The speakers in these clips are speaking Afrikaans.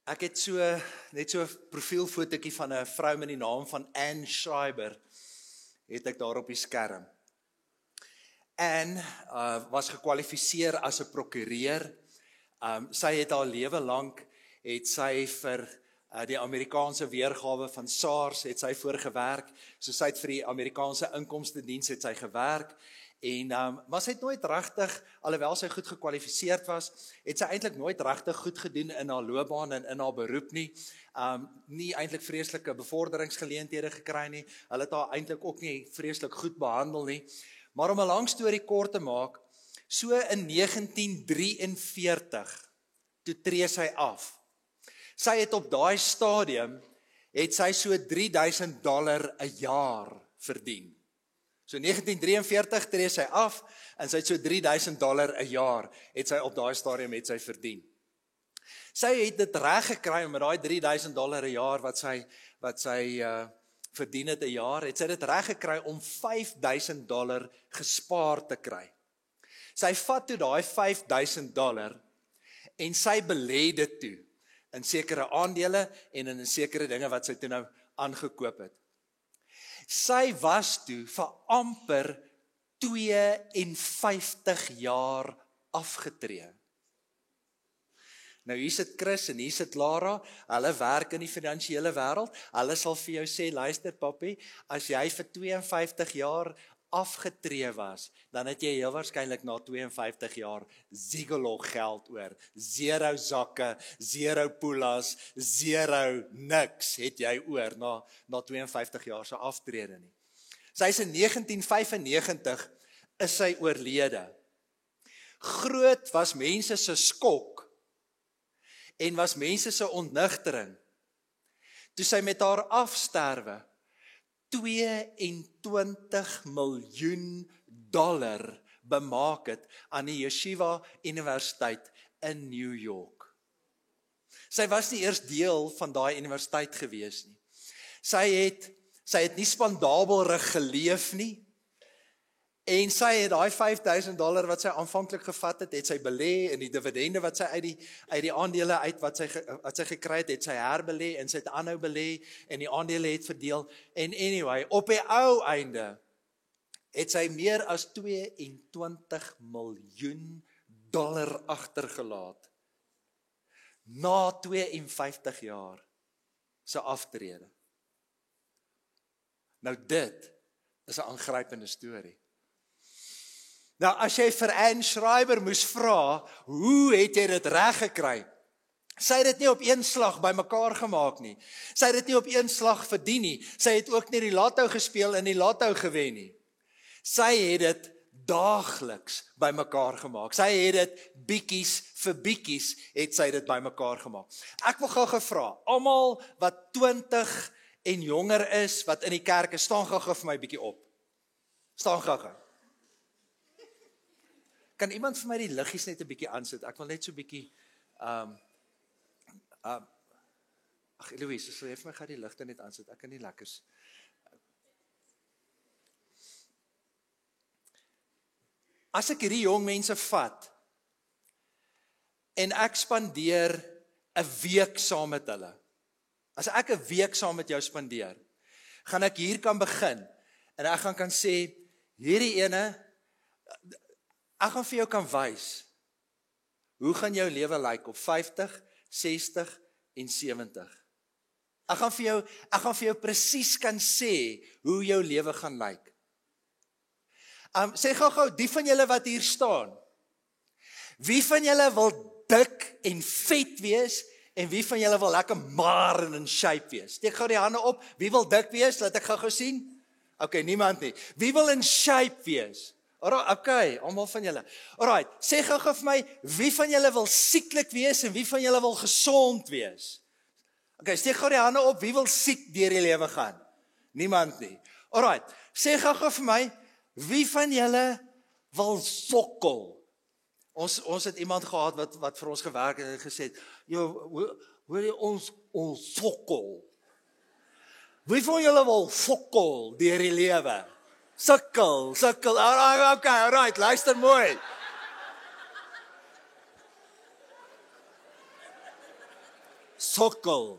Ek het net so 'n profielfotootjie van 'n vrou met die naam van Anne Schreiber, het ek daar op die skerm. Anne was gekwalifiseer as 'n prokureur. Sy het haar lewe lank, het sy vir die Amerikaanse weergawe van SARS, het sy voorgewerk, so sy het vir die Amerikaanse inkomstediens het sy gewerk, maar sy het nooit regtig, alhoewel sy goed gekwalifiseerd was, het sy eintlik nooit regtig goed gedoen in haar loopbaan en in haar beroep nie. Nie eintlik vreeslike bevorderingsgeleenthede gekry nie. Hulle het haar eintlik ook nie vreeslik goed behandel nie. Maar om 'n lang storie kort te maak, so in 1943, toe tree sy af. Sy het op daai stadium, het sy so $3,000 'n jaar verdien. So 1943 tree sy af, en sy het so $3,000 'n jaar, het sy op daai stadium het sy verdien. Sy het dit reg gekry om met daai $3,000 'n jaar wat sy verdien het 'n jaar, het sy dit reg gekry om $5,000 gespaar te kry. Sy vat toe daai $5,000 en sy belê dit toe in sekere aandele en in sekere dinge wat sy toe nou aangekoop het. Sy was toe vir amper 52 jaar afgetree. Nou hier sit Chris en hier sit Lara, hulle werk in die finansiële wêreld. Hulle sal vir jou sê, luister papi, as jy vir 52 jaar afgetree was, dan het jy heel waarskynlik na 52 jaar zigolo geld oor. 0 zakke, 0 pulas, 0 niks het jy oor na 52 jaar se aftrede nie. Sy is in 1995 is sy oorlede. Groot was mense se skok en was mense se ontnigtering toe sy met haar afsterwe $22 miljoen bemaak het aan die Yeshiva Universiteit in New York. Sy was nie eers deel van daai universiteit gewees nie. Sy het nie spandabelrig geleef nie, en sy het daai $5,000 wat sy aanvanklik gevat het sy belê in die dividende wat sy uit die aandele uit wat sy gekry het sy herbelê en sy het aanhou belê en die aandele het verdeel. En anyway, op die ou einde het sy meer as $22 miljoen agtergelaat na 52 jaar se aftrede. Nou dit is 'n aangrypende storie. Nou as jy vir Anne Schreiber moes vra, hoe het jy dit reg gekry? Sy het dit nie op een slag bymekaar gemaak nie. Sy het dit nie op een slag verdien nie. Sy het ook nie die lotto gespeel en die lotto gewen nie. Sy het dit daagliks bymekaar gemaak. Sy het dit bietjies vir bietjies het sy dit bymekaar gemaak. Ek wil gou vra, almal wat 20 en jonger is, wat in die kerk is, staan gou vir my bietjie op. Staan gou. Kan iemand vir my die liggies net 'n bietjie aansit? Ek wil net so 'n bietjie Louise, sal jy vir my gou die ligte net aansit? Ek kan nie lekkers. As ek hierdie jong mense vat en ek spandeer 'n week saam met hulle. As ek 'n week saam met jou spandeer, gaan ek hier kan begin en ek kan sê, hierdie ene, ek gaan vir jou kan wys, hoe gaan jou lewe lyk op 50, 60 en 70. Ek gaan vir jou presies kan sê, hoe jou lewe gaan lyk. Sê gou, die van julle wat hier staan, wie van julle wil dik en vet wees, en wie van julle wil lekker maar en in shape wees? Steek gou die hande op, wie wil dik wees, laat ek gou sien? Okay, niemand nie. Wie wil in shape wees? Okay, almal van julle. Alright, sê gou vir my, wie van julle wil sieklik wees en wie van julle wil gesond wees? Okay, steek gou die hande op, wie wil siek deur die lewe gaan? Niemand nie. Alright, sê gou vir my, wie van julle wil sokkel? Ons het iemand gehad wat vir ons gewerk het en gesê, hoor jy ons sokkel? Wie van julle wil sokkel deur die lewe? Sukkel. Okay, alright, luister mooi. sukkel.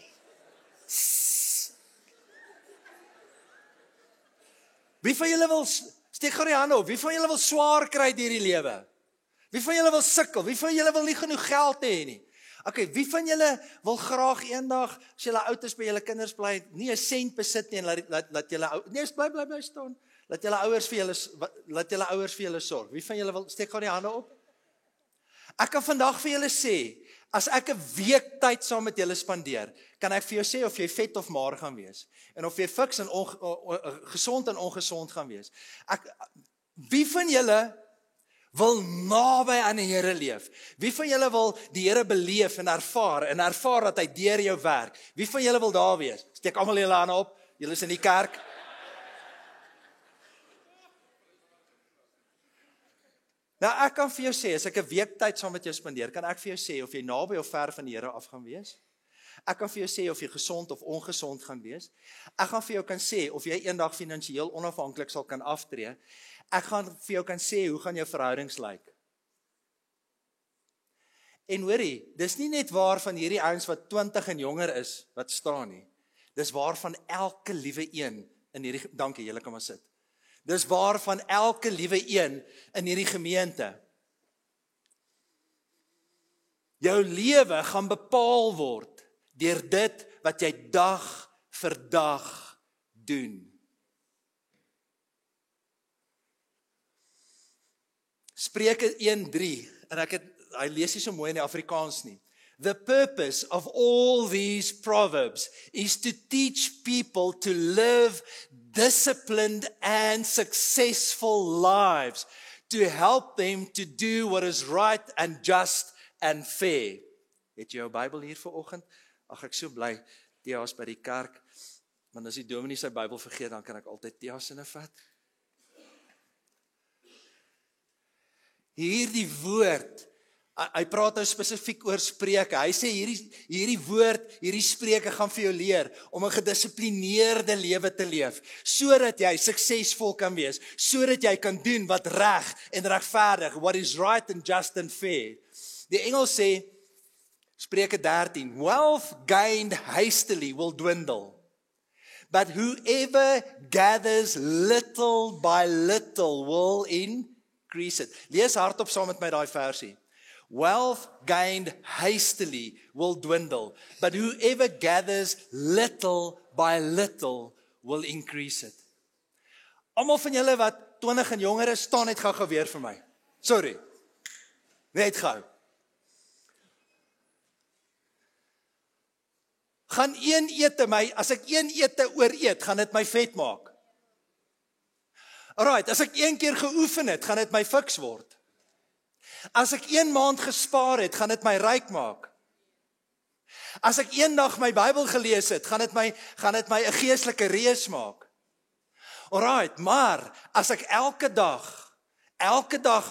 Wie van julle wil, steek gou die hande op, wie van julle wil swaar kry deur die lewe? Wie van julle wil sukkel? Wie van julle wil nie genoeg geld hê nie? Okay, wie van julle wil graag eendag, as julle oud is by julle kinders bly, nie 'n sent besit nie en laat julle nee, bly staan. Laat julle ouers vir julle sorg. Wie van julle wil steek gou die hande op? Ek kan vandag vir julle sê, as ek 'n week tyd saam met julle spandeer, kan ek vir jou sê of jy vet of maar gaan wees en of jy fiks en gesond en ongesond gaan wees. Wie van julle wil naby aan die Here leef? Wie van julle wil die Here beleef en ervaar dat hy deur jou werk? Wie van julle wil daar wees? Steek almal julle hande op. Julle is in die kerk. Nou ek kan vir jou sê, as ek 'n week tyd saam met jou spandeer, kan ek vir jou sê of jy naby of ver van die Here af gaan wees. Ek kan vir jou sê of jy gesond of ongesond gaan wees. Ek gaan vir jou kan sê of jy eendag finansiëel onafhanklik sal kan aftree. Ek gaan vir jou kan sê, hoe gaan jou verhoudings lyk? En hoorie, dis nie net waar van hierdie ouens wat 20 en jonger is, wat staan nie. Dis waar van elke liewe een in hierdie, dankie, julle kan maar sit. Dis waar van elke liewe een in hierdie gemeente. Jou lewe gaan bepaal word deur dit wat jy dag vir dag doen. Spreuke 1:3, en hy lees nie so mooi in die Afrikaans nie. The purpose of all these proverbs is to teach people to live disciplined and successful lives, to help them to do what is right and just and fair. Het jy jou Bybel hier vanoggend? Ag, ek so bly, Thea's by die kerk, want as die dominee sy Bybel vergeet, dan kan ek altyd Thea se vat. Hierdie woord, hy praat nou spesifiek oor Spreuke. Hy sê hierdie woord, hierdie Spreuke gaan vir jou leer om 'n gedissiplineerde lewe te leef, sodat jy suksesvol kan wees, sodat jy kan doen wat reg en regverdig, what is right and just and fair. Die Engels sê, Spreuke 13, wealth gained hastily will dwindle, but whoever gathers little by little will increase it. Lees hardop saam met my daai versie. Wealth gained hastily will dwindle, but whoever gathers little by little will increase it. Almal van julle wat 20 en jonger is, staan net gou weer vir my. Sorry. Net gou. Gaan een ete my, as ek een ete ooreet, gaan dit my vet maak. Alright, as ek een keer geoefen het, gaan dit my fiks word. As ek 1 maand gespaar het, gaan dit my ryk maak. As ek eendag my Bybel gelees het, gaan dit my 'n geestelike reus maak. Alright, maar as ek elke dag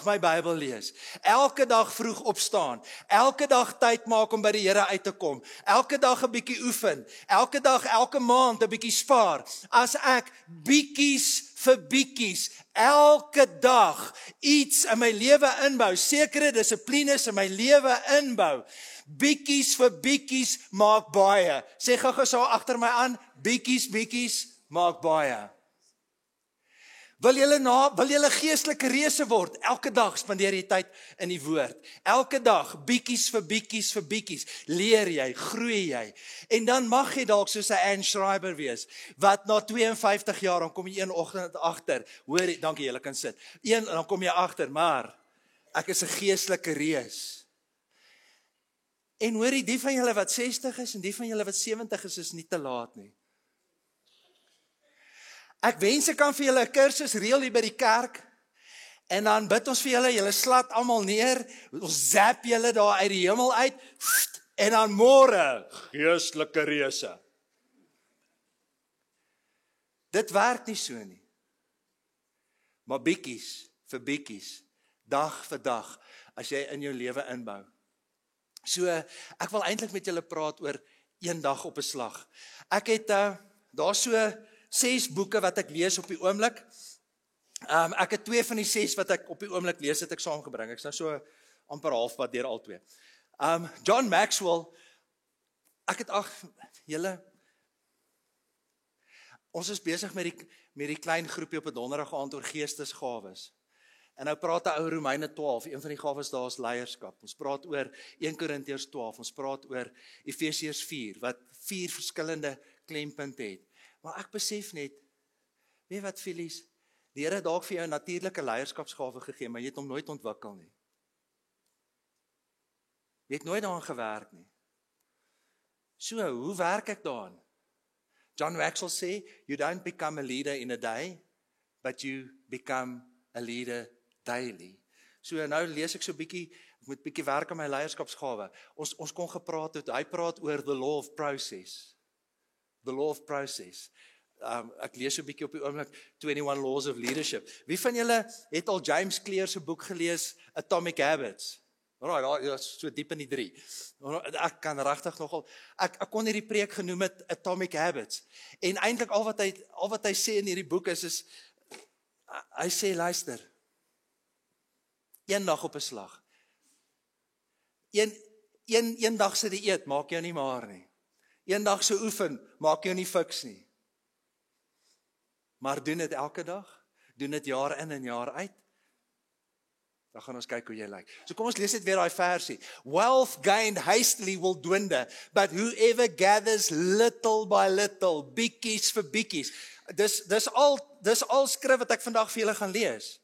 my Bybel lees, elke dag vroeg opstaan, elke dag tyd maak om by die Here uit te kom, elke dag 'n bietjie oefen, elke maand 'n bietjie spaar, as ek bietjies vir bietjies, elke dag iets in my lewe inbou, sekere dissiplines in my lewe inbou, bietjies vir bietjies maak baie. Sê gou so agter my aan, bietjies maak baie. Wil julle geestelike reuse word? Elke dag spandeer jy tyd in die woord. Elke dag, bietjies vir bietjies, leer jy, groei jy. En dan mag jy dalk soos 'n Anne Schreiber wees, wat na 52 jaar, dan kom jy een oggend agter, hoor, dankie, julle kan sit. Dan kom jy agter, maar ek is 'n geestelike reus. En hoorie, die van julle wat 60 is en die van julle wat 70 is nie te laat nie. Ek wens ek kan vir julle 'n kursus reël hier by die kerk, en dan bid ons vir julle slat almal neer, ons zap julle daar uit die hemel uit, en dan môre, geestelike reuse. Dit werk nie so nie. Maar bietjies vir bietjies, dag vir dag, as jy in jou lewe inbou. So, ek wil eintlik met julle praat oor een dag op 'n slag. Ek het, daar so 6 boeke wat ek lees op die oomblik. Ek het 2 van die 6 wat ek op die oomblik lees, het ek saamgebring. Ek is nou so amper halfpad deur al 2. John Maxwell, ek het julle, ons is besig met die klein groepie op 'n donderdag aand oor geestesgawes. En nou praat 'n ou Romeine 12, een van die gawes daar is leierskap. Ons praat oor 1 Korintiërs 12, ons praat oor Efesiërs 4, wat 4 verskillende klempunte het. Maar ek besef net, weet wat Filies, die Here het dalk vir jou 'n natuurlike leierskapsgawe gegee, maar jy het hom nooit ontwikkel nie. Jy het nooit daaraan gewerk nie. So, hoe werk ek daaraan? John Maxwell sê, you don't become a leader in a day, but you become a leader daily. So nou lees ek so bietjie, ek moet bietjie werk aan my leierskapsgawe. Ons kon gepraat het, hy praat oor the law of process. The law of process. Ek lees so bietjie op die oomblik 21 Laws of Leadership. Wie van julle het al James Clear se boek gelees, Atomic Habits? Right, ja, so diep in die 3. Ek kan regtig nogal, ek kon hierdie preek genoem het Atomic Habits. En eintlik al wat hy sê in hierdie boek is hy sê, luister, een dag op 'n slag. Een dag se dieet maak jou nie maar nie. Een dag se oefen maak jou nie fiks nie. Maar doen dit elke dag, doen dit jaar in en jaar uit. Dan gaan ons kyk hoe jy lyk. So kom ons lees net weer daai versie. Wealth gained hastily will dwindle, but whoever gathers little by little, bietjies vir bietjies. Dis al skrif wat ek vandag vir julle gaan lees.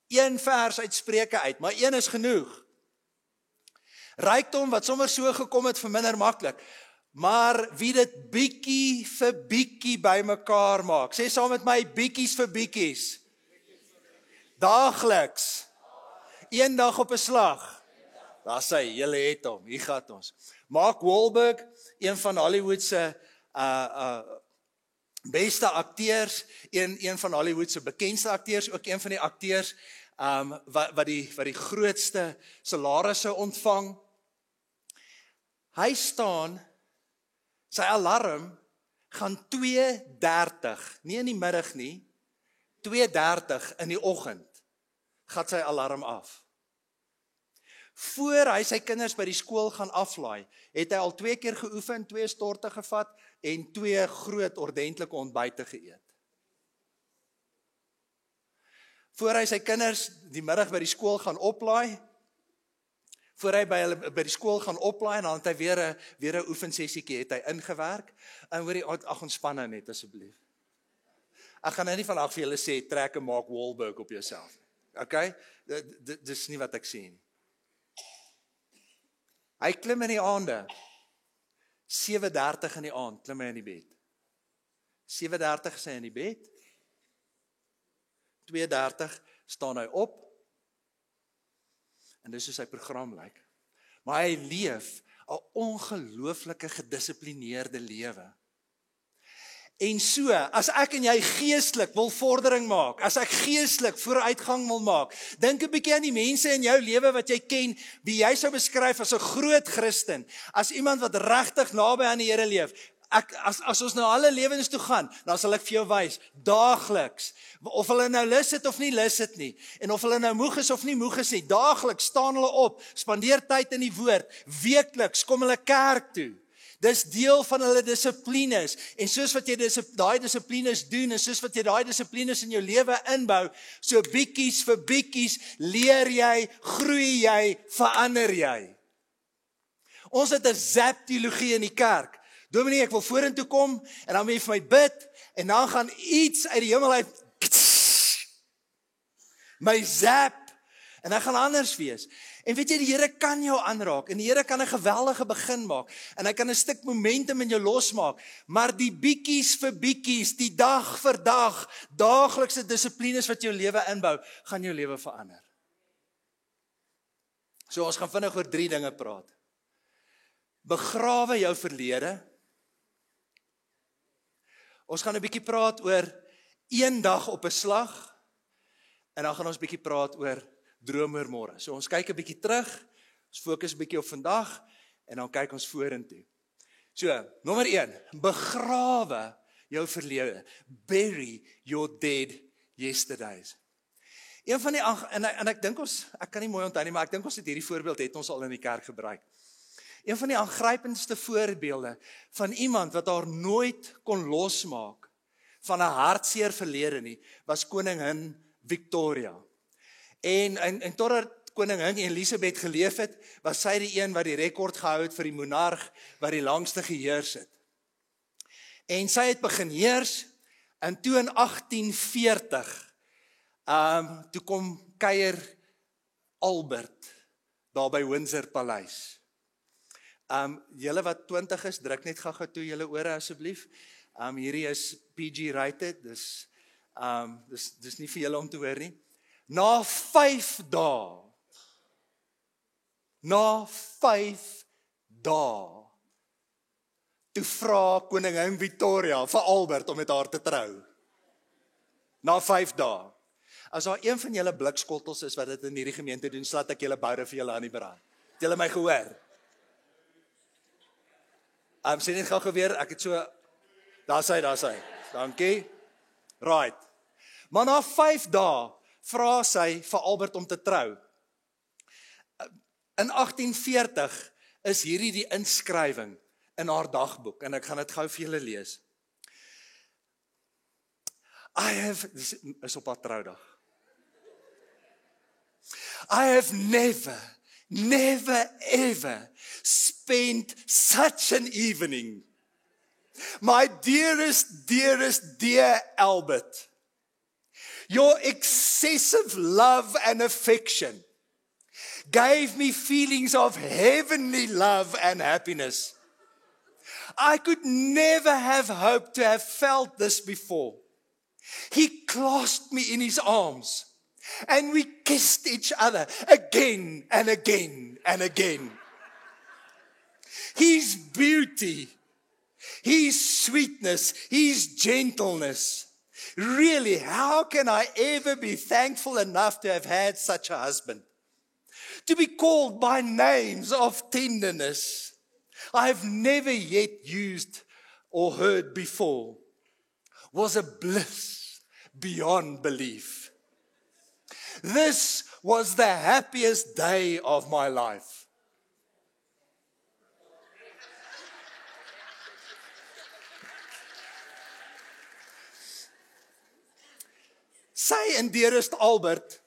Een vers uit Spreuke uit, maar een is genoeg. Rykdom wat sommer so gekom het verminder maklik. Maar wie dit bietjie vir bietjie bymekaar maak. Sê saam met my, bietjies vir bietjies. Daagliks. Een dag op 'n slag. Daar sê hy, julle het hom, hier gaan ons. Mark Wahlberg, een van Hollywood se beste akteurs, een van Hollywood se bekendste akteurs, ook een van die akteurs wat die grootste salarisse ontvang. Hy staan, sy alarm gaan 2:30, nie in die middag nie, 2:30 in die oggend, gaan sy alarm af. Voor hy sy kinders by die skool gaan aflaai, het hy al 2 keer geoefen, 2 storte gevat en 2 groot ordentlike ontbyte geëet. Voor hy sy kinders die middag by die skool gaan oplaai, voor hy by die skool gaan oplaai en dan het hy weer 'n oefensessietjie het hy ingewerk. En hoorie, ontspan nou net asseblief. Ek gaan nou nie vandag vir julle sê trek 'n Mark Wahlberg op jouself. Okay? Dis nie wat ek sê nie. Hy klim in die aande. 7:30 in die aand klim hy in die bed. 7:30 is hy in die bed. 2:30 staan hy op. En dis hoe sy program lyk. Maar hy leef 'n ongelooflike gedissiplineerde lewe. En so, as ek en jy geestelik wil vordering maak, as ek geestelik vooruitgang wil maak, dink 'n bietjie aan die mense in jou lewe wat jy ken, wie jy sou beskryf as 'n groot Christen, as iemand wat regtig naby aan die Here leef. As ons nou alle lewens toe gaan, dan sal ek vir jou wys, daagliks, of hulle nou lus het of nie lus het nie, en of hulle nou moeg is of nie moeg is nie, daagliks staan hulle op, spandeer tyd in die woord, weekliks kom hulle kerk toe. Dis deel van hulle dissiplines, en soos wat jy daai dissiplines doen, en soos wat jy daai dissiplines in jou lewe inbou, so bietjies vir bietjies, leer jy, groei jy, verander jy. Ons het 'n zap-teologie in die kerk. Dominee, ek wil vorentoe kom, en dan moet jy vir my bid, en dan gaan iets uit die hemel uit, my zap, en dan gaan anders wees. En weet jy, die Here kan jou aanraak, en die Here kan 'n geweldige begin maak, en hy kan 'n stuk momentum in jou losmaak, maar die bietjies vir bietjies, die dag vir dag, daaglikse dissiplines wat jou lewe inbou, gaan jou lewe verander. So ons gaan vinnig oor 3 dinge praat. Begrawe jou verlede. Ons gaan 'n bietjie praat oor een dag op 'n slag, en dan gaan ons bietjie praat oor droom oor môre. So ons kyk 'n bietjie terug, ons fokus 'n bietjie op vandag, en dan kyk ons vorentoe. So, nommer 1, begrawe jou verlede. Bury your dead yesterdays. Een van die, en ek dink ons, ek kan nie mooi onthou nie, maar ek dink ons het hierdie voorbeeld het ons al in die kerk gebruik. Een van die aangrypendste voorbeelde van iemand wat haar nooit kon losmaak van 'n hartseer verlede nie, was koningin Victoria. En totdat koningin Elisabeth geleef het, was sy die een wat die rekord gehou het vir die monarg wat die langste geheers het. En sy het begin heers, en toe in 1840, toe kom kuier Albert, daar by Windsor Paleis. Julle wat 20 is, druk net gou toe julle ore asseblief. Hierdie is PG rated, dis nie vir julle om te hoor nie. Na 5 dae, toe vra koningin Victoria vir Albert om met haar te trou. Na 5 dae. As daar een van julle blikskottels is wat dit in hierdie gemeente doen, slaat ek julle boude vir julle aan die brand. Het julle my gehoor? Sê net gou weer, ek het so, daar sy, dankie. Right. Maar na 5 dae vra sy vir Albert om te trou. In 1840 is hierdie die inskrywing in haar dagboek, en ek gaan dit gou vir julle lees. Dis is op haar troudag. I have never ever spent such an evening. My dearest, dear Albert, your excessive love and affection gave me feelings of heavenly love and happiness. I could never have hoped to have felt this before. He clasped me in his arms, and we kissed each other again and again and again. His beauty, his sweetness, his gentleness. Really, how can I ever be thankful enough to have had such a husband? To be called by names of tenderness I have never yet used or heard before was a bliss beyond belief. This was the happiest day of my life. Sy en dearest Albert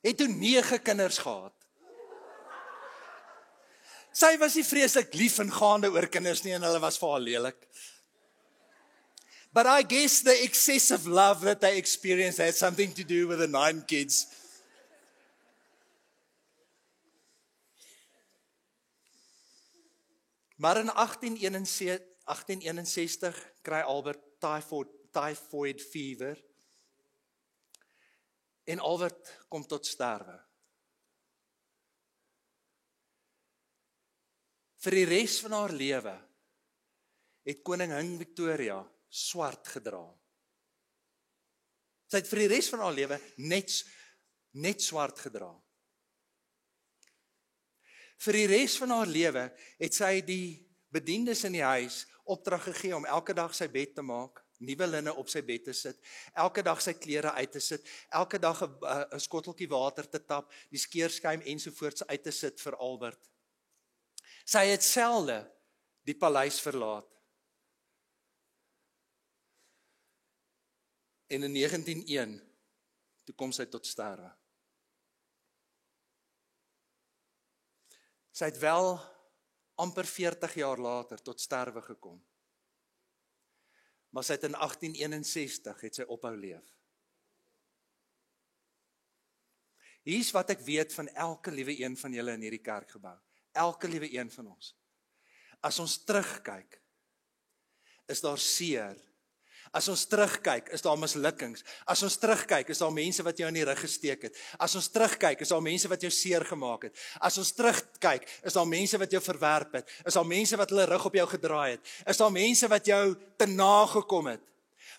het toe 9 kinders gehad. Sy was nie vreeslik lief en gaande oor kinders nie, en hulle was vir haar lelik. But I guess the excessive love that they experienced had something to do with the 9 kids. Maar in 1861 kry Albert typhoid fever. En Albert kom tot sterwe. Vir die res van haar lewe het koningin Victoria swart gedra. Sy het vir die res van haar lewe net swart gedra. Vir die res van haar lewe het sy die bediendes in die huis opdrag gegee om elke dag sy bed te maak, nuwe linne op sy bed te sit, elke dag sy klere uit te sit, elke dag 'n skotteltjie water te tap, die skeerskuim ensovoorts uit te sit vir Albert. Sy het selde die paleis verlaat. En in 1901, toe kom sy tot sterwe. Sy het wel amper 40 jaar later tot sterwe gekom. Maar sy het in 1861 het sy ophou leef. Hier's wat ek weet van elke liewe een van julle in hierdie kerkgebou. Elke liewe een van ons. As ons terugkyk, is daar seer. As ons terugkyk, is daar mislukkings. As ons terugkyk, is daar mense wat jou in die rug gesteek het. As ons terugkyk, is daar mense wat jou seer gemaak het. As ons terugkyk, is daar mense wat jou verwerp het. Is daar mense wat hulle rug op jou gedraai het. Is daar mense wat jou te nagekom het.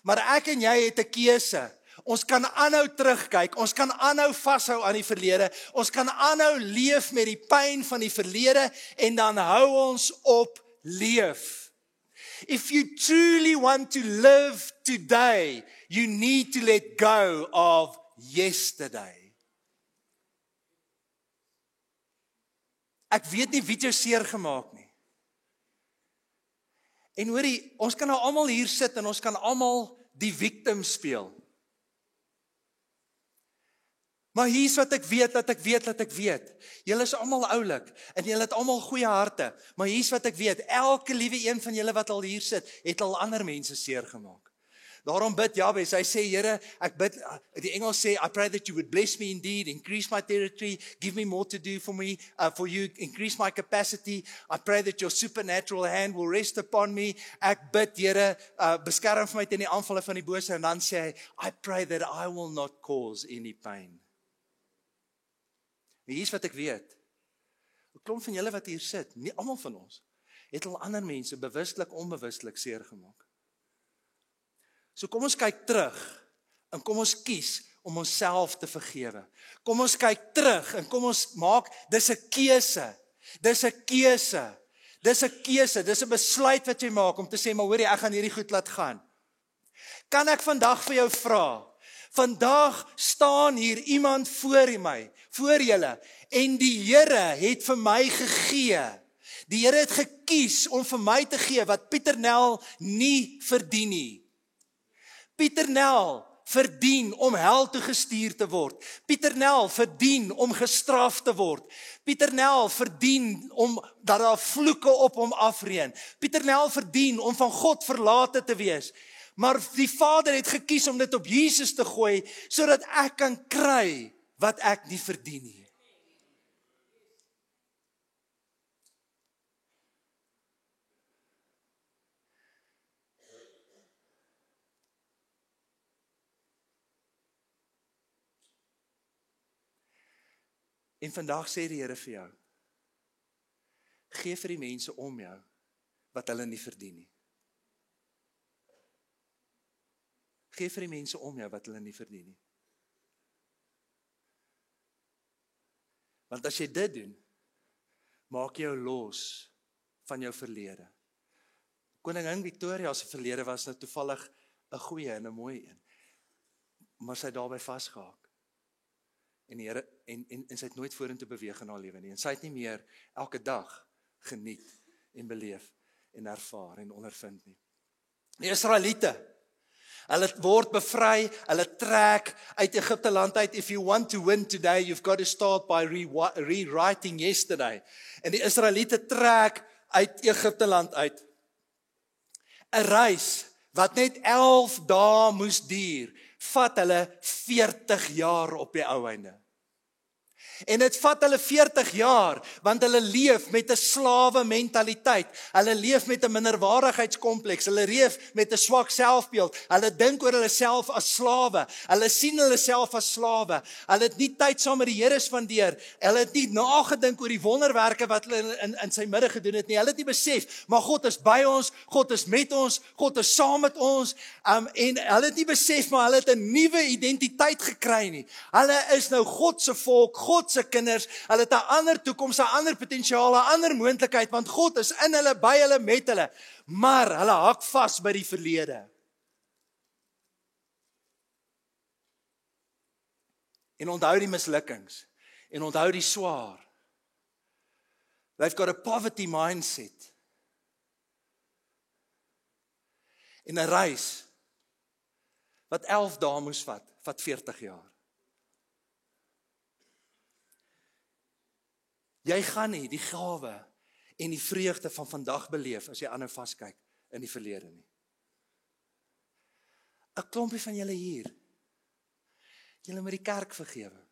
Maar ek en jy het 'n keuse. Ons kan aanhou terugkyk, ons kan aanhou vashou aan die verlede, ons kan aanhou leef met die pyn van die verlede en dan hou ons op leef. If you truly want to live today, you need to let go of yesterday. Ek weet nie wie het jou seer gemaak nie. En hoorie, ons kan nou almal hier sit en ons kan almal die victim speel. Maar hier's wat ek weet, dat ek weet. Julle is almal oulik en julle het almal goeie harte. Maar hier's wat ek weet, elke liewe een van julle wat al hier sit, het al ander mense seer gemaak. Daarom bid Jabes, hy sê, Here, ek bid, die Engels sê, I pray that you would bless me indeed, increase my territory, give me more to do for me, for you, increase my capacity. I pray that your supernatural hand will rest upon me. Ek bid, Here, beskerm vir my teen die aanvalle van die bose, en dan sê hy, I pray that I will not cause any pain. En hier's wat ek weet. 'n Klomp van julle wat hier sit, nie almal van ons, het al ander mense bewustelik, onbewustelik seer gemaak. So kom ons kyk terug en kom ons kies om onsself te vergewe. Kom ons kyk terug en kom ons maak, dis 'n keuse. Dis 'n keuse. Dis 'n keuse, dis 'n besluit wat jy maak om te sê, maar hoorie, ek gaan hierdie goed laat gaan. Kan ek vandag vir jou vra? Vandag staan hier iemand voor julle, en die Here het vir my gegee. Die Here het gekies om vir my te gee wat Pieter Nel nie verdien nie. Pieter Nel verdien om hel toe gestuur te word. Pieter Nel verdien om gestraf te word. Pieter Nel verdien om dat daar vloeke op hom afreën. Pieter Nel verdien om van God verlate te wees. Maar die Vader het gekies om dit op Jesus te gooi, sodat ek kan kry wat ek nie verdien nie. En vandag sê die Here vir jou, gee vir die mense om jou wat hulle nie verdien nie. Gee vir die mense om jou wat hulle nie verdien nie. Want as jy dit doen, maak jy jou los van jou verlede. Koningin Victoria se verlede was nou toevallig 'n goeie en 'n mooi een. Maar sy het daarbey vasgehaak. En die Here en sy het nooit vorentoe beweeg in haar lewe nie. En sy het nie meer elke dag geniet en beleef en ervaar en ondervind nie. Die Israeliete, hulle word bevry, hulle trek uit Egipte land uit. If you want to win today, you've got to start by rewriting yesterday. En die Israeliete trek uit Egipte land uit. 'n reis wat net 11 dae moes duur, vat hulle 40 jaar op die ou einde. En dit vat hulle 40 jaar, want hulle leef met 'n slawe mentaliteit. Hulle leef met 'n minderwaardigheidskompleks. Hulle leef met 'n swak selfbeeld. Hulle dink oor hulle self as slawe. Hulle sien hulle self as slawe. Hulle het nie tyd saam met die Here spandeer. Hulle het nie nagedink oor die wonderwerke wat hulle in sy midde gedoen het nie. Hulle het nie besef, maar God is by ons, God is met ons, God is saam met ons. En hulle het nie besef, maar hulle het 'n nuwe identiteit gekry nie. Hulle is nou God se volk, God se kinders, hulle het 'n ander toekoms, 'n ander potensiaal, 'n ander moontlikheid, want God is in hulle, by hulle, met hulle. Maar hulle hak vas by die verlede. En onthou die mislukkings, en onthou die swaar. They've got a poverty mindset. En 'n reis wat 11 dae moes vat 40 jaar. Jy gaan nie die gawe en die vreugde van vandag beleef as jy aanhou vaskyk in die verlede nie. 'n Klompie van julle hier, julle moet die kerk vergewe.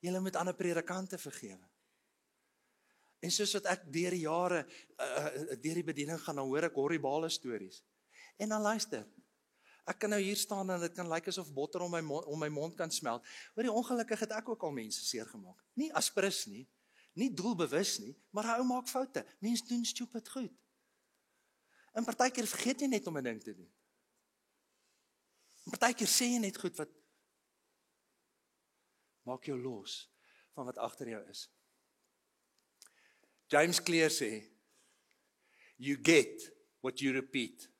Julle moet ander predikante vergewe. En soos wat ek deur die jare, deur die bediening gaan, dan hoor ek horribale stories. En dan luister, ek kan nou hier staan en dit kan lyk asof botter om my mond kan smelt. Hoor, die ongelukkig het ek ook al mense seer gemaak. Nie aspres nie, nie doelbewus nie, maar hy maak foute. Mense doen stupid goed. En partykeer vergeet jy net om 'n ding te doen. En partykeer sê jy net goed wat maak jou los van wat agter jou is. James Clear sê, you get what you repeat.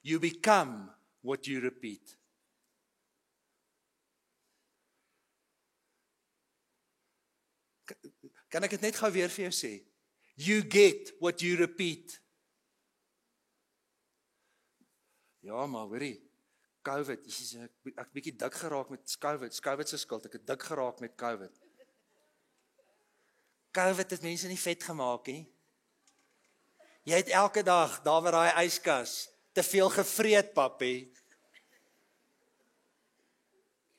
You become what you repeat. Kan ek dit net gou weer vir jou sê? You get what you repeat. Ja, maar hoorie, COVID, ek bietjie dik geraak met COVID se skuld, ek het dik geraak met COVID. COVID het mense nie vet gemaak nie. Jy het elke dag, daar waar daai yskas, te veel gevreet, papi.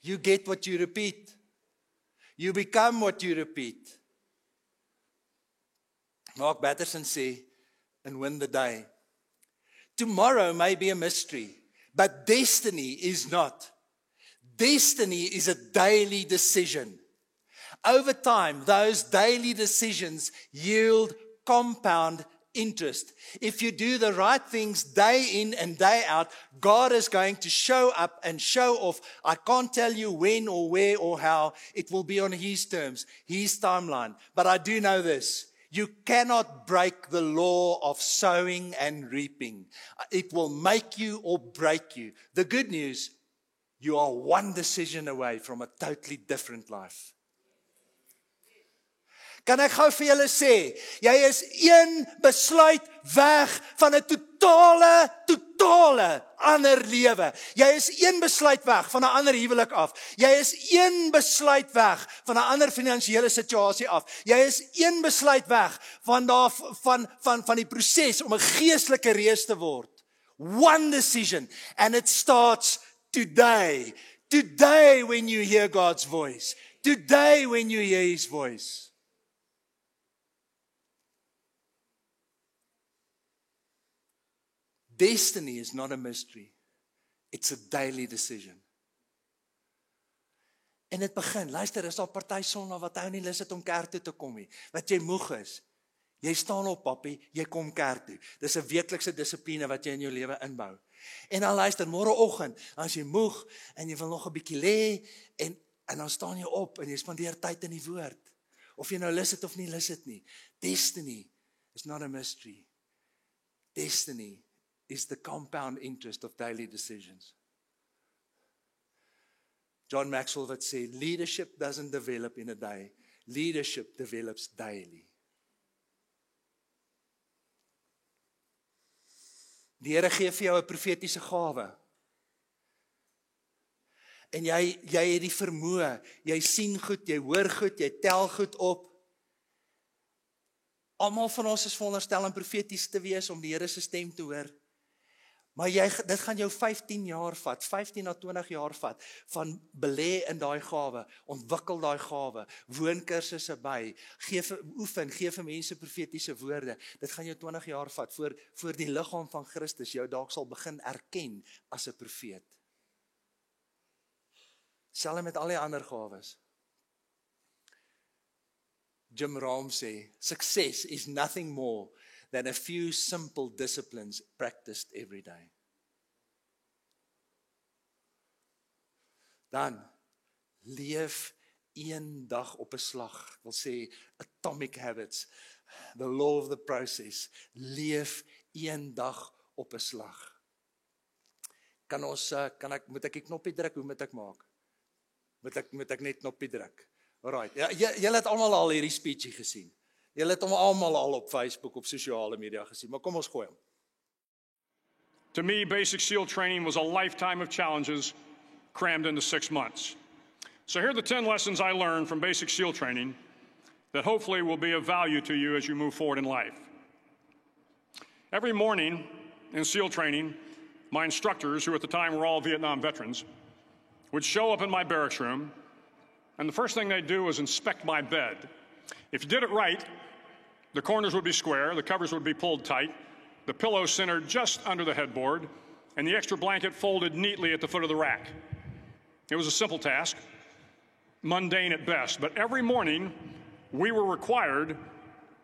You get what you repeat. You become what you repeat. Mark Batterson sê, and win the day. Tomorrow may be a mystery, but destiny is not. Destiny is a daily decision. Over time, those daily decisions yield compound interest. If you do the right things day in and day out, God is going to show up and show off. I can't tell you when or where or how. It will be on His terms, His timeline. But I do know this. You cannot break the law of sowing and reaping. It will make you or break you. The good news, you are one decision away from a totally different life. Kan ek gou vir julle sê, jy is een besluit weg van 'n totale ander lewe. Jy is een besluit weg van 'n ander huwelik af. Jy is een besluit weg van 'n ander finansiële situasie af. Jy is een besluit weg van die proses om 'n geestelike reus te word. One decision, and it starts today. Today when you hear God's voice. Today when you hear His voice. Destiny is not a mystery. It's a daily decision. En dit begin, luister, is daar party Sondag wat hou nie lus het om kerk toe te kom nie. Wat jy moeg is. Jy staan op, papi, jy kom kerk toe. Dis 'n weeklikse dissipline wat jy in jou lewe inbou. En dan luister, môreoggend, as jy moeg en jy wil nog 'n bietjie lê en dan staan jy op en jy spandeer tyd in die woord. Of jy nou lus het of nie lus het nie. Destiny is not a mystery. Destiny is the compound interest of daily decisions. John Maxwell wat sê, leadership doesn't develop in a day. Leadership develops daily. Die Here gee vir jou 'n profetiese gawe. En jy het die vermoë, jy sien goed, jy hoor goed, jy tel goed op. Almal van ons is veronderstel om profeties te wees, om die Here se stem te hoor. Maar dit gaan jou 15 jaar vat, 15 na 20 jaar vat, van belê in daai gawe, ontwikkel daai gawe, woon kursusse by, oefen, gee vir mense profetiese woorde. Dit gaan jou 20 jaar vat, voor die liggaam van Christus jou dalk sal begin erken as 'n profeet. Selfs met al die ander gawes. Jim Rohn sê, success is nothing more than a few simple disciplines practiced every day. Dan, leef een dag op 'n slag. Ek wil sê, atomic habits, the law of the process. Leef een dag op 'n slag. Moet ek die knoppie druk? Hoe moet ek maak? Moet ek net knoppie druk? Alright, julle het almal al hierdie speechie gesien. Julle het hom almal al op Facebook, op sosiale media gesien, maar kom ons gooi hom. To me, basic SEAL training was a lifetime of challenges crammed into 6 months. So here are the 10 lessons I learned from basic SEAL training that hopefully will be of value to you as you move forward in life. Every morning in SEAL training, my instructors, who at the time were all Vietnam veterans, would show up in my barracks room, and the first thing they'd do was inspect my bed. If you did it right, the corners would be square, the covers would be pulled tight, the pillow centered just under the headboard, and the extra blanket folded neatly at the foot of the rack. It was a simple task, mundane at best, but every morning we were required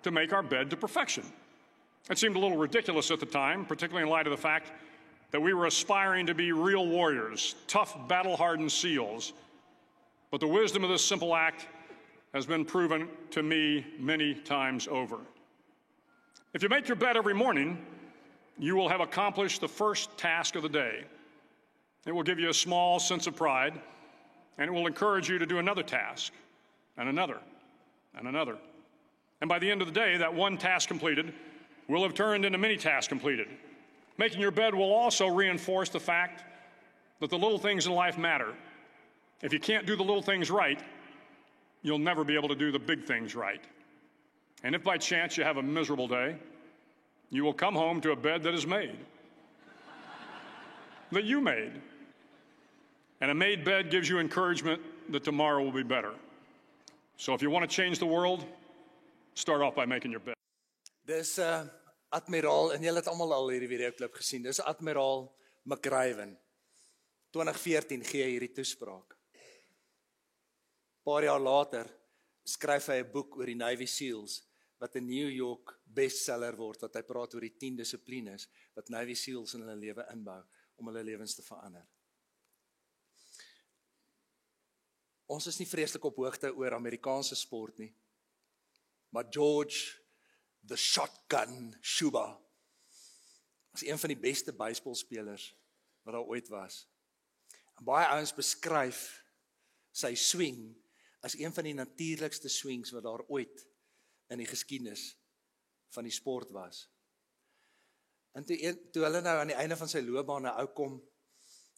to make our bed to perfection. It seemed a little ridiculous at the time, particularly in light of the fact that we were aspiring to be real warriors, tough, battle-hardened SEALs. But the wisdom of this simple act has been proven to me many times over. If you make your bed every morning, you will have accomplished the first task of the day. It will give you a small sense of pride, and it will encourage you to do another task, and another, and another. And by the end of the day, that one task completed will have turned into many tasks completed. Making your bed will also reinforce the fact that the little things in life matter. If you can't do the little things right, you'll never be able to do the big things right. And if by chance you have a miserable day, you will come home to a bed that is made, that you made. And a made bed gives you encouragement that tomorrow will be better. So if you want to change the world, start off by making your bed. Dis Admiraal, en julle het almal al hierdie videoklip gesien, dis Admiraal McRaven. 2014 gee hy hierdie toespraak. Paar jaar later skryf hy 'n boek oor die Navy SEALs, wat 'n New York bestseller word, wat hy praat oor die 10 dissiplines, wat Navy SEALs in hulle lewe inbou, om hulle lewens te verander. Ons is nie vreeslik op hoogte oor Amerikaanse sport nie, maar George the Shotgun Shuba was een van die beste baseballspelers wat daar ooit was. En baie ouens beskryf sy swing as een van die natuurlikste swings wat daar ooit in die geskiedenis van die sport was. En toe hulle nou aan die einde van sy loopbaan nou kom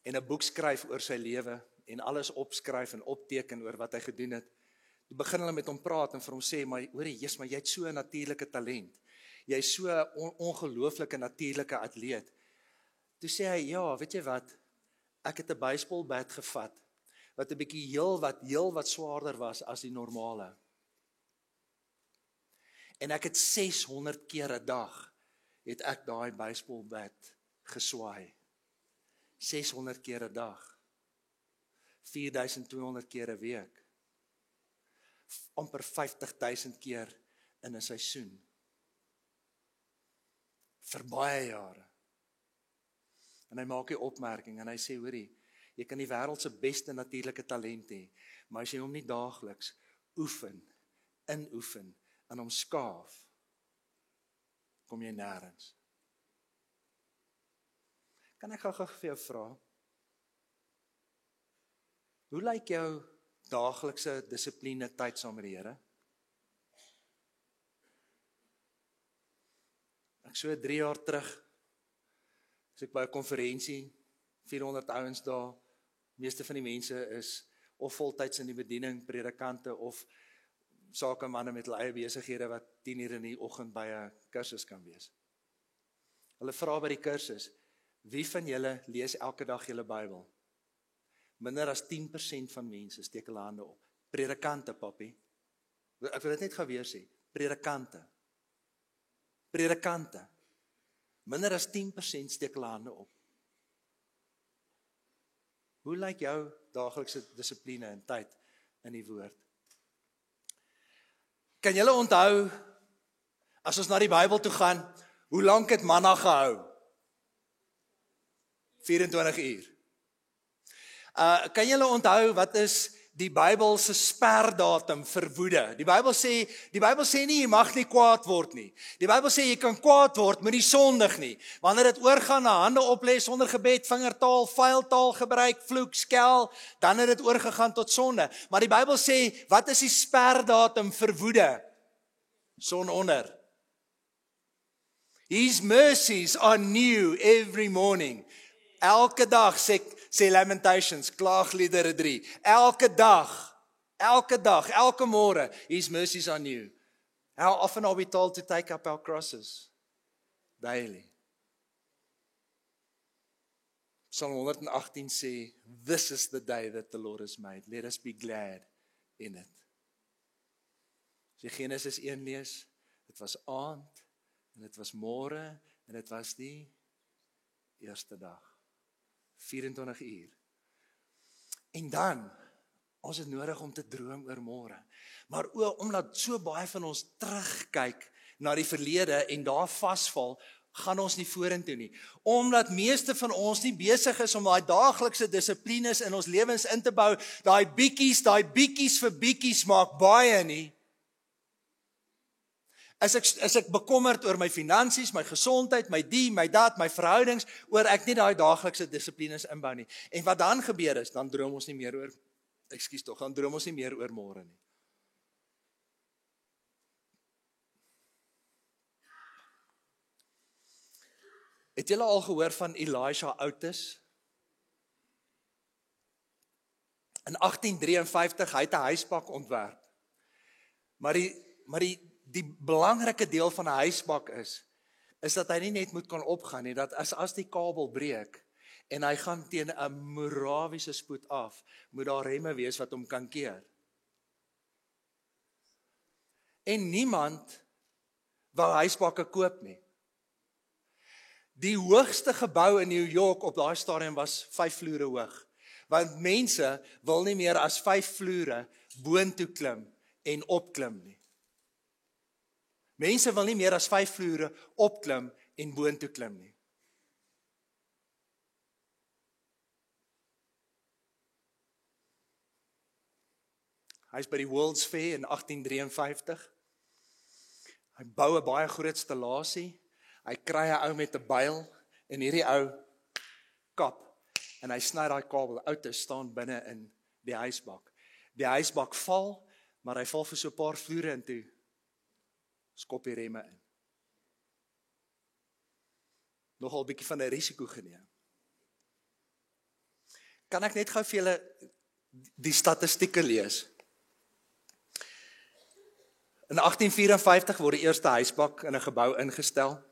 en 'n boek skryf oor sy lewe en alles opskryf en opteken oor wat hy gedoen het, toe begin hulle met hom praat en vir hom sê, maar hoorie, Jesus, maar jy het so 'n natuurlike talent. Jy is so 'n ongelooflike natuurlike atleet. Toe sê hy, ja, weet jy wat? Ek het 'n baseballbat gevat wat 'n bietjie heel wat swaarder was as die normale. En ek het 600 keer 'n dag het ek daai baseballbat geswaai. 600 keer 'n dag. 4200 keer 'n week. Amper 50,000 keer in 'n seisoen. Vir baie jare. En hy maak 'n opmerking en hy sê, hoorie, jy kan die wêreld se beste natuurlike talent hê, maar as jy hom nie daagliks inoefen en hom skaaf, kom jy nêrens. Kan ek gou vir jou vra? Hoe lyk jou daaglikse dissipline tyd saam met die Here? Ek so 3 jaar terug, as ek by 'n konferensie, 400 ouens daar, meeste van die mense is of voltyds in die bediening, predikante of sakemanne met hulle eie besighede wat 10 uur in die oggend by 'n kursus kan wees. Hulle vra by die kursus, wie van julle lees elke dag julle Bybel? Minder as 10% van mense steek hulle hande op. Predikante, papi. Ek wil dit net gou weer sê. Predikante. Minder as 10% steek hulle hande op. Hoe lyk jou daaglikse dissipline en tyd in die woord? Kan julle onthou, as ons na die Bybel toe gaan, hoe lank het manna gehou? 24 uur. Kan julle onthou wat is die Bybel se sperdatum vir woede? Die Bybel sê nie jy mag nie kwaad word nie. Die Bybel sê jy kan kwaad word, maar nie sondig nie. Wanneer dit oorgaan na hande oplê sonder gebed, vingertaal, vuiltaal gebruik, vloek, skel, dan het dit oorgegaan tot sonde. Maar die Bybel sê, wat is die sperdatum vir woede? Son onder. His mercies are new every morning. Elke dag sê Lamentations, klaagliedere 3. Elke dag, elke môre, His mercies are new. How often are we told to take up our crosses? Daily. Psalm 118 sê, this is the day that the Lord has made. Let us be glad in it. As jy Genesis 1 lees, dit was aand, en dit was môre, en dit was die eerste dag. 24 uur. En dan, ons het nodig om te droom oor môre. Maar omdat so baie van ons terugkyk na die verlede en daar vasval, gaan ons nie vorentoe nie. Omdat meeste van ons nie besig is om daai daaglikse dissiplines in ons lewens in te bou, daai bietjies vir bietjies maak baie nie. As ek bekommerd oor my finansies, my gesondheid, my my dat, my verhoudings, oor ek nie daai daaglikse dissiplines inbou nie. En wat dan gebeur is, dan droom ons nie meer oor, dan droom ons nie meer oor môre nie. Het julle al gehoor van Elijah Otis? In 1853, hy het 'n huisbak ontwerp. Maar die belangrike deel van 'n huisbak is dat hy nie net moet kan opgaan nie, dat as die kabel breek en hy gaan teen 'n morawiese spoed af, moet daar remme wees wat hom kan keer. En niemand wou huisbakke koop nie. Die hoogste gebou in New York op daai stadium was 5 vloere hoog. Want mense wil nie meer as 5 vloere boontoe klim en opklim nie. Mense wil nie meer as 5 vloere opklim en boontoe klim nie. Hy is by die World's Fair in 1853. Hy bou 'n baie groot installasie. Hy kry 'n ou met 'n byl en hierdie ou kap en hy sny daai kabel uit te staan binne in die huisbak. Die huisbak val, maar hy val vir so 'n paar vloere in toe. Skop die remme in. Nogal 'n bietjie van 'n risiko geneem. Kan ek net gou vir julle die statistieke lees? In 1854 word die eerste huisbak in 'n gebou ingestel.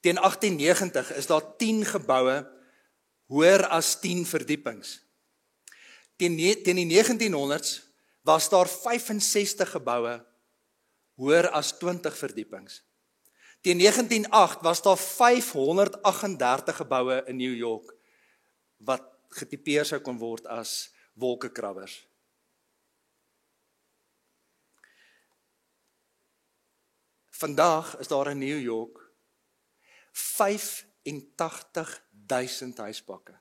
Teen 1890 is daar 10 geboue hoër as 10 verdiepings. Teen die 1900s was daar 65 geboue hoër as 20 verdiepings. Teen 1908 was daar 538 geboue in New York wat getipeer sou kon word as wolkekrabbers. Vandag is daar in New York 85,000 huisbakke.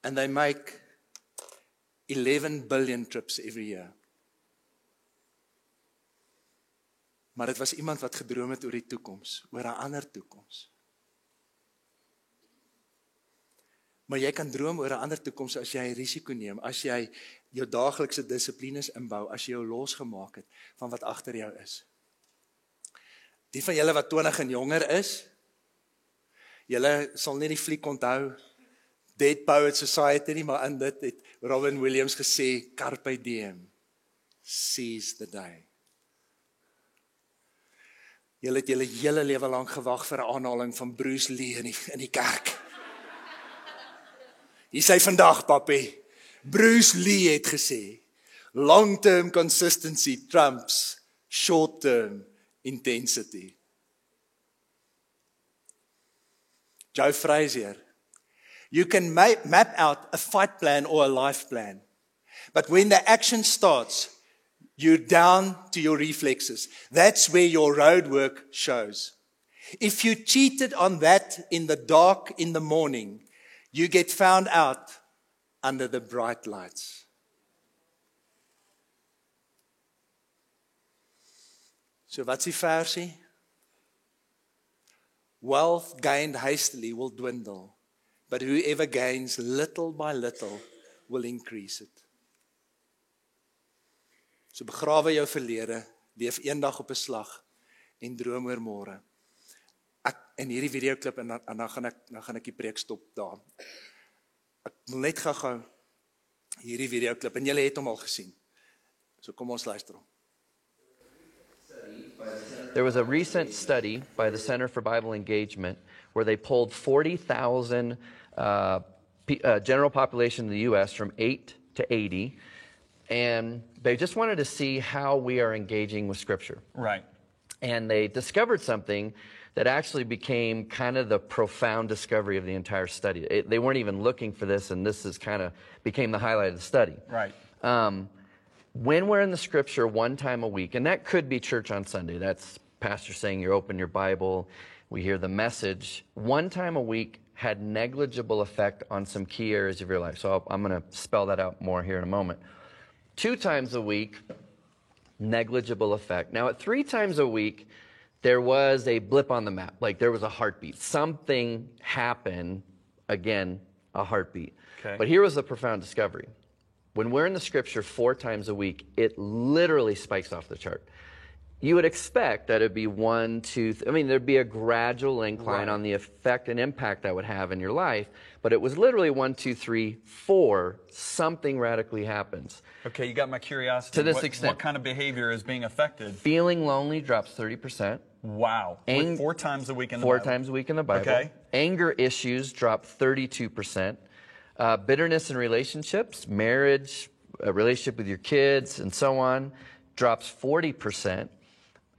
And they make 11 billion trips every year. Maar dit was iemand wat gedroom het oor die toekoms, oor 'n ander toekoms. Maar jy kan droom oor 'n ander toekoms as jy risiko neem, as jy jou daaglikse dissiplines inbou, as jy jou losgemaak het van wat agter jou is. Die van julle wat 20 en jonger is, julle sal nie die fliek onthou, Dead Poets Society nie, maar in dit het Robin Williams gesê, Carpe diem, seize the day. Julle het julle hele lewe lank gewag vir 'n aanhaling van Bruce Lee in die kerk. Hier sê vandag, papi, Bruce Lee het gesê, long-term consistency trumps short-term intensity. Joe Frazier, you can map out a fight plan or a life plan, but when the action starts, you're down to your reflexes. That's where your road work shows. If you cheated on that in the dark in the morning, you get found out under the bright lights. So wat's die versie? Wealth gained hastily will dwindle, but whoever gains little by little will increase it. So begrawe jou verlede, leef eendag op 'n slag en droom oor môre. Ek in hierdie videoklip en dan gaan ek die preek stop daar. Ek wil net gou hierdie videoklip en julle het hom al gesien. So kom ons luister hom. There was a recent study by the Center for Bible Engagement where they polled 40,000 general population in the U.S. from 8 to 80, and they just wanted to see how we are engaging with Scripture. Right. And they discovered something that actually became kind of the profound discovery of the entire study. They weren't even looking for this, and this is kind of became the highlight of the study. Right. When we're in the Scripture one time a week, and that could be church on Sunday, that's pastor saying you open your Bible, we hear the message, one time a week had negligible effect on some key areas of your life. So I'm going to spell that out more here in a moment. 2 times a week, negligible effect. Now at 3 times a week, there was a blip on the map, like there was a heartbeat. Something happened, again, a heartbeat. Okay. But here was the profound discovery. When we're in the Scripture 4 times a week, it literally spikes off the chart. you would expect that it'd be 1, 2, I mean, there'd be a gradual incline on the effect and impact that would have in your life, but it was literally 1, 2, 3, 4, something radically happens. Okay, you got my curiosity. To this extent. What kind of behavior is being affected? Feeling lonely drops 30%. Wow. 4 times a week in the Four Bible. times a week in the Bible. Okay. Anger issues drop 32%. Bitterness in relationships, marriage, a relationship with your kids, and so on, drops 40%.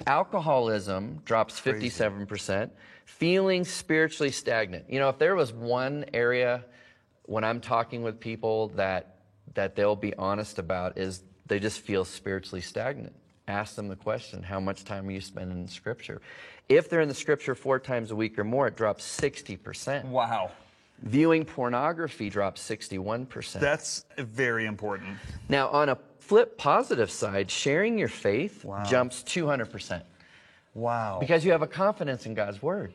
Alcoholism drops 57%. Feeling spiritually stagnant. You know, if there was one area when I'm talking with people that they'll be honest about is they just feel spiritually stagnant. Ask them the question, how much time are you spending in Scripture? If they're in the Scripture 4 times a week or more, it drops 60%. Wow. Viewing pornography drops 61%. That's very important. Now, on a flip positive side, sharing your faith jumps 200%. Wow. Because you have a confidence in God's Word.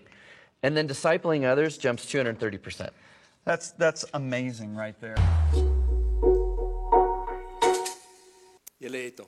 And then discipling others jumps 230%. That's amazing right there. Julle het hom.